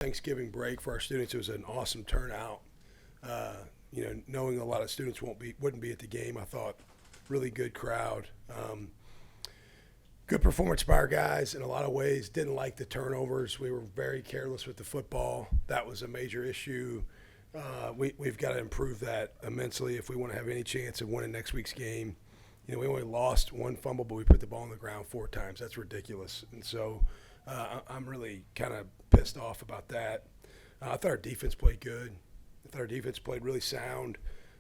Thanksgiving break for our students. It was an awesome turnout. Knowing a lot of students wouldn't be at the game, I thought really good crowd. Good performance by our guys in a lot of ways. Didn't like the turnovers. We were very careless with the football. That was a major issue. We've got to improve that immensely if we want to have any chance of winning next week's game. We only lost one fumble, but we put the ball on the ground 4 times. That's ridiculous. And so I'm really kind of pissed off about that. I thought our defense played good. I thought our defense played really sound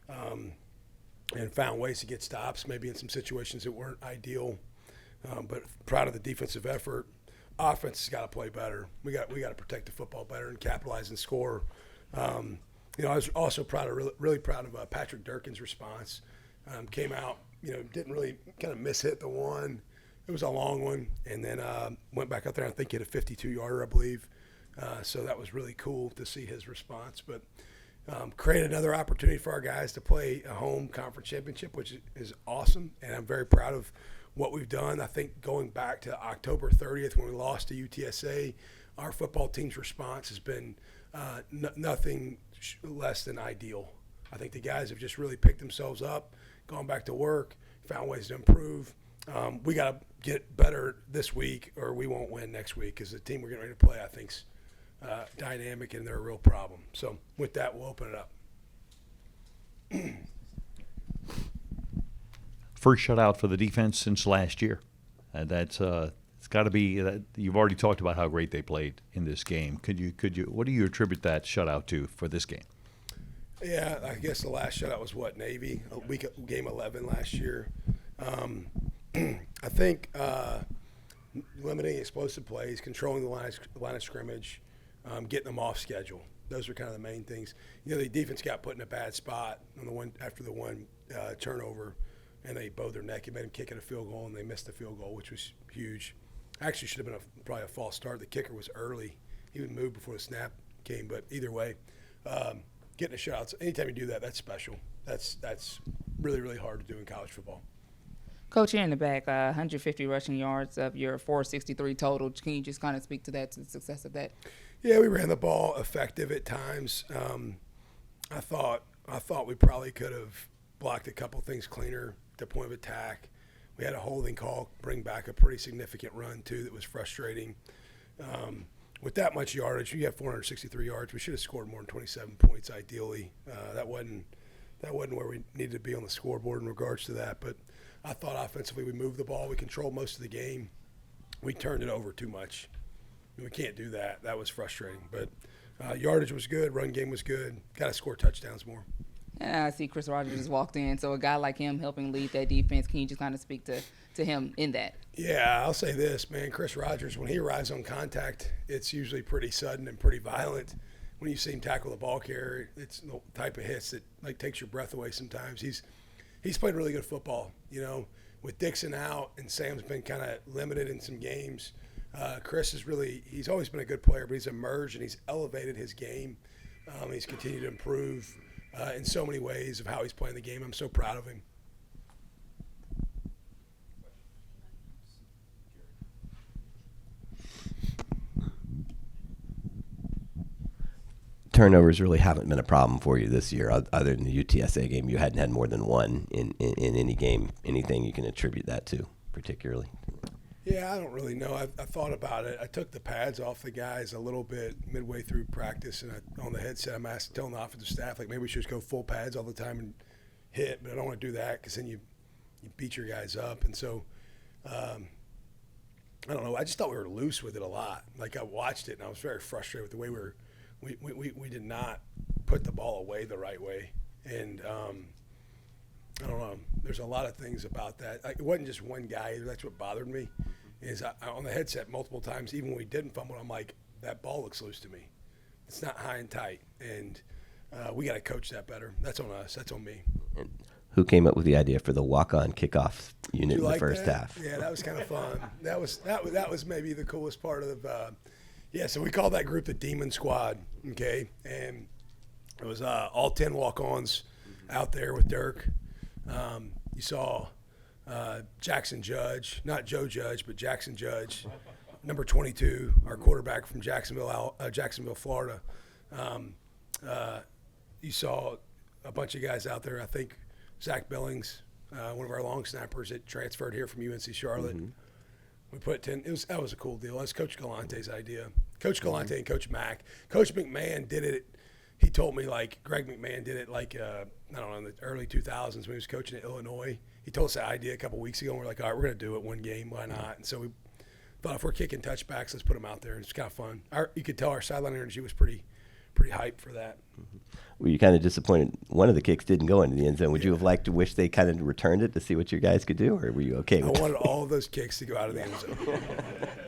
and found ways to get stops, maybe in some situations that weren't ideal. But proud of the defensive effort. Offense has got to play better. We got to protect the football better and capitalize and score. I was also really proud of Patrick Durkin's response. Came out, didn't really kind of mishit the one. It was a long one, and then went back out there and I think hit a 52-yarder, I believe. So that was really cool to see his response. But created another opportunity for our guys to play a home conference championship, which is awesome, and I'm very proud of what we've done. I think going back to October 30th when we lost to UTSA, our football team's response has been nothing less than ideal. I think the guys have just really picked themselves up, gone back to work, found ways to improve. We got to get better this week or we won't win next week because the team we're getting ready to play, I think, is dynamic and they're a real problem. So with that, we'll open it up. First shutout for the defense since last year. It's got to be that. You've already talked about how great they played in this game. Could you what do you attribute that shutout to for this game? Yeah, I guess the last shutout was Navy, game 11 last year. I think limiting explosive plays, controlling the line of scrimmage, getting them off schedule. Those were kind of the main things. The defense got put in a bad spot on the one after the one turnover, and they bowed their neck and made them kick at a field goal, and they missed the field goal, which was huge. Actually, should have been probably a false start. The kicker was early; he would move before the snap came. But either way, getting a shutout. Anytime you do that, that's special. That's really, really hard to do in college football. Coach, here in the back, 150 rushing yards of your 463 total. Can you just kind of speak to that, to the success of that? Yeah, we ran the ball effective at times. I thought we probably could have blocked a couple things cleaner at the point of attack. We had a holding call, bring back a pretty significant run too that was frustrating. With that much yardage, you have 463 yards. We should have scored more than 27 points ideally. That wasn't where we needed to be on the scoreboard in regards to that. But I thought offensively we moved the ball. We controlled most of the game. We turned it over too much. We can't do that. That was frustrating. But yardage was good. Run game was good. Got to score touchdowns more. And I see Chris Rogers just walked in. So a guy like him helping lead that defense, can you just kind of speak to him in that? Yeah, I'll say this, man. Chris Rogers, when he arrives on contact, it's usually pretty sudden and pretty violent. When you see him tackle the ball carrier, it's the type of hits that takes your breath away sometimes. He's played really good football, with Dixon out and Sam's been kind of limited in some games. Chris he's always been a good player, but he's emerged and he's elevated his game. He's continued to improve in so many ways of how he's playing the game. I'm so proud of him. Turnovers really haven't been a problem for you this year, other than the UTSA game. You hadn't had more than one in any game. Anything you can attribute that to, particularly? Yeah, I don't really know. I thought about it. I took the pads off the guys a little bit midway through practice, and on the headset I'm telling the offensive staff, maybe we should just go full pads all the time and hit, but I don't want to do that because then you beat your guys up. And so I don't know. I just thought we were loose with it a lot. I watched it, and I was very frustrated with the way we did not put the ball away the right way. And I don't know. There's a lot of things about that. It wasn't just one guy either. That's what bothered me. Is on the headset multiple times, even when we didn't fumble, I'm like, that ball looks loose to me. It's not high and tight. And we got to coach that better. That's on us. That's on me. And who came up with the idea for the walk-on kickoff unit in the first half? Yeah, that was kind of fun. That was maybe the coolest part of the so we called that group the Demon Squad, okay? And it was all 10 walk-ons out there with Dirk. You saw Jackson Judge, not Joe Judge, but Jackson Judge, number 22, our quarterback from Jacksonville, Florida. You saw a bunch of guys out there. I think Zach Billings, one of our long snappers that transferred here from UNC Charlotte. Mm-hmm. We put 10. That was a cool deal. That's Coach Galante's idea. Coach Galante and Coach Mack. Coach McMahon did it. He told me, like, Greg McMahon did it, like, I don't know, in the early 2000s when he was coaching at Illinois. He told us that idea a couple weeks ago, and we're like, all right, we're going to do it one game. Why not? And so we thought if we're kicking touchbacks, let's put them out there. It's kind of fun. You could tell our sideline energy was pretty hyped for that. Mm-hmm. Were you kind of disappointed one of the kicks didn't go into the end zone? Would you have liked to wish they kind of returned it to see what your guys could do, or were you okay with I wanted all of those kicks to go out of the end zone.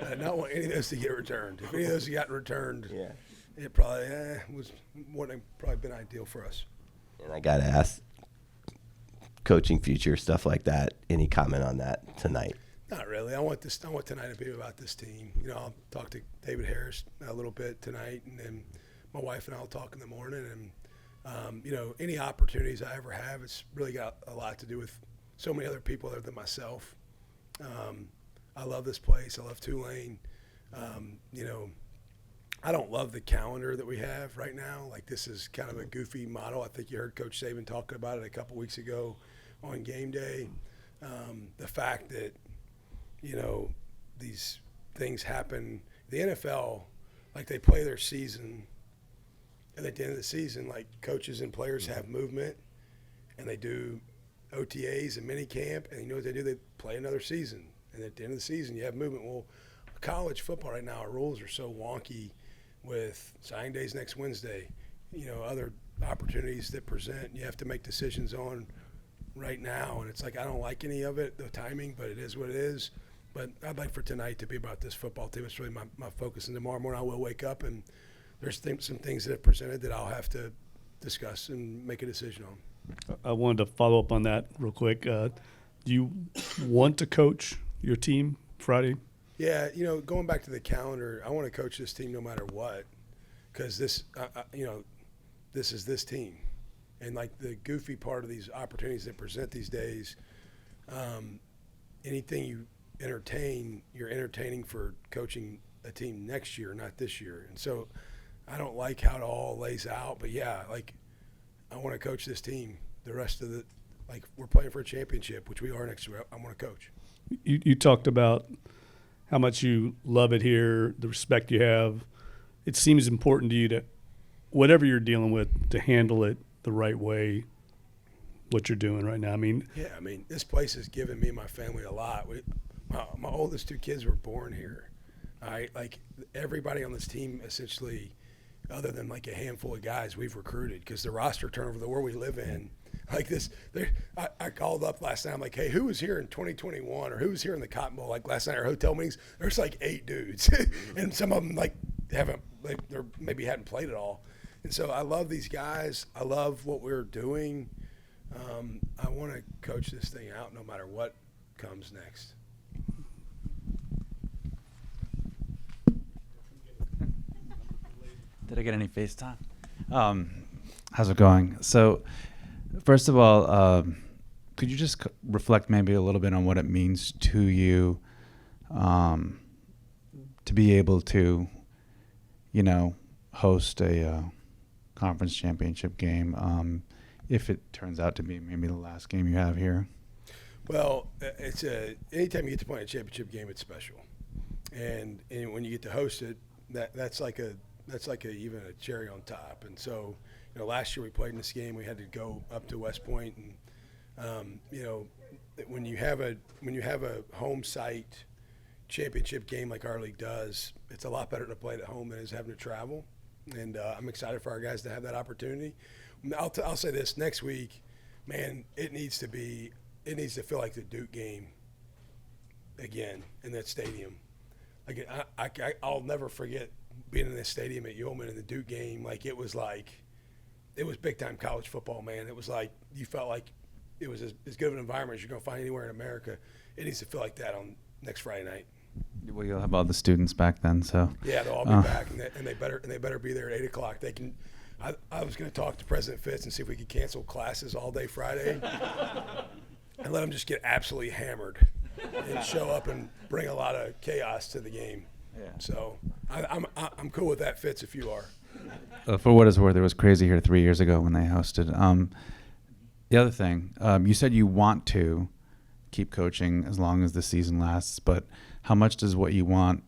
I did not want any of those to get returned. If any of those had gotten returned, it probably wouldn't have probably been ideal for us. And I got to ask, coaching future, stuff like that, any comment on that tonight? Not really. I want tonight to be about this team. You know, I'll talk to David Harris a little bit tonight, and then my wife and I will talk in the morning. And, you know, any opportunities I ever have, it's really got a lot to do with so many other people other than myself. I love this place. I love Tulane. You know, I don't love the calendar that we have right now. Like, this is kind of a goofy model. I think you heard Coach Saban talking about it a couple weeks ago on game day. The fact that, you know, these things happen. The NFL, like, they play their season, and at the end of the season, like, coaches and players have movement, and they do OTAs and mini camp, and you know what they do? They play another season, and at the end of the season, you have movement. Well, college football right now, our rules are so wonky with signing days next Wednesday, you know, other opportunities that present. You have to make decisions on right now, and it's like I don't like any of it, the timing, but it is what it is. But I'd like for tonight to be about this football team. It's really my focus, and tomorrow morning I will wake up, and there's some things that have presented that I'll have to discuss and make a decision on. I wanted to follow up on that real quick. Do you want to coach your team Friday? Yeah, you know, going back to the calendar, I want to coach this team no matter what, because this, you know, this is this team. And, like, the goofy part of these opportunities that present these days, anything you entertain, you're entertaining for coaching a team next year, not this year. And so I don't like how it all lays out. But, yeah, like, I want to coach this team the rest of the – like, we're playing for a championship, which we are next year. I want to coach. You talked about how much you love it here, the respect you have. It seems important to you to, whatever you're dealing with, to handle it the right way, what you're doing right now. I mean, yeah, I mean, this place has given me and my family a lot. My oldest two kids were born here. Like, everybody on this team essentially, other than like a handful of guys, we've recruited, because the roster turnover, the world we live in, like this. I called up last night. I'm like, hey, who was here in 2021, or who was here in the Cotton Bowl? Like, last night, our hotel meetings, there's like 8 dudes, and some of them like they're maybe hadn't played at all. And so I love these guys. I love what we're doing. I want to coach this thing out no matter what comes next. Did I get any FaceTime? How's it going? So, first of all, could you just reflect maybe a little bit on what it means to you to be able to, you know, host a conference championship game, if it turns out to be maybe the last game you have here? Well, it's anytime you get to play a championship game, it's special, and when you get to host it, that's like even a cherry on top. And so, you know, last year we played in this game. We had to go up to West Point, and you know, when you have a home site championship game like our league does, it's a lot better to play it at home than it is having to travel. And I'm excited for our guys to have that opportunity. I'll say this: next week, man, it needs to feel like the Duke game again in that stadium. Like, I'll never forget being in this stadium at Yeoman in the Duke game. Like, it was big time college football, man. It was like you felt like it was as good of an environment as you're going to find anywhere in America. It needs to feel like that on next Friday night. Well, you'll have all the students back then, so yeah, they'll all be back, and they better be there at 8:00. They can. I was going to talk to President Fitz and see if we could cancel classes all day Friday, and let them just get absolutely hammered and show up and bring a lot of chaos to the game. So I'm cool with that, Fitz, if you are. For what it's worth, it was crazy here 3 years ago when they hosted. The other thing, you said you want to keep coaching as long as the season lasts, but how much does what you want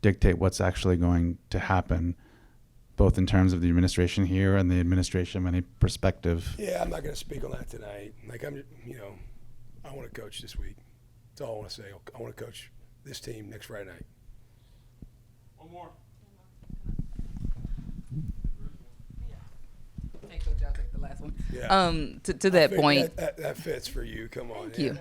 dictate what's actually going to happen, both in terms of the administration here and the administration from any perspective? Yeah, I'm not going to speak on that tonight. Like I want to coach this week. That's all I want to say. I want to coach this team next Friday night. One more. Hey, Coach, I'll take the last one. Yeah. To that point. That fits for you. Come on. Thank you.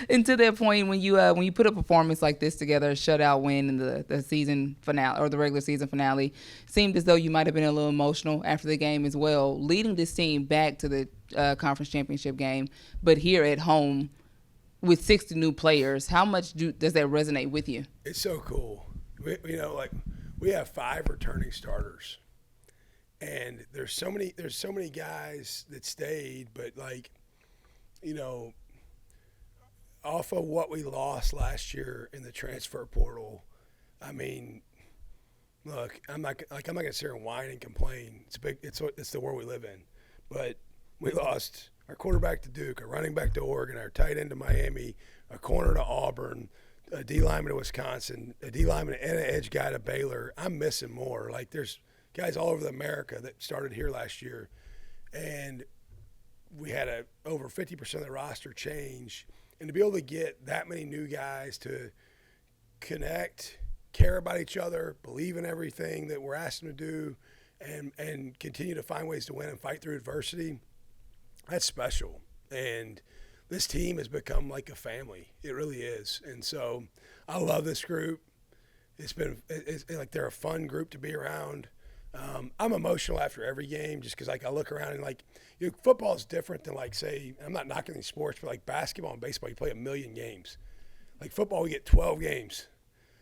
And to that point, when you put a performance like this together, a shutout win in the season finale or the regular season finale, seemed as though you might have been a little emotional after the game as well, leading this team back to the conference championship game, but here at home with 60 new players. How much does that resonate with you? It's so cool. We have 5 returning starters. And there's so many guys that stayed, but off of what we lost last year in the transfer portal, I mean, look, I'm not gonna sit here and whine and complain. It's the world we live in. But we lost our quarterback to Duke, our running back to Oregon, our tight end to Miami, a corner to Auburn, a D lineman to Wisconsin, a D lineman and an edge guy to Baylor. I'm missing more. There's guys all over America that started here last year, and we had over 50% of the roster change. And to be able to get that many new guys to connect, care about each other, believe in everything that we're asking them to do, and continue to find ways to win and fight through adversity, that's special. And this team has become like a family. It really is. And so I love this group. It's like they're a fun group to be around. I'm emotional after every game just because I look around and football is different than say, I'm not knocking these sports, but basketball and baseball, you play 1 million games. Football, we get 12 games.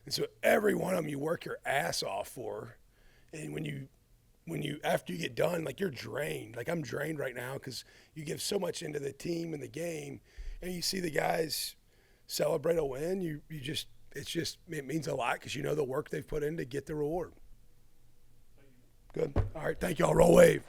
And so every one of them you work your ass off for. And when you after you get done, you're drained. I'm drained right now because you give so much into the team and the game, and you see the guys celebrate a win. It means a lot because you know the work they've put in to get the reward. Good. All right. Thank you all. Roll wave.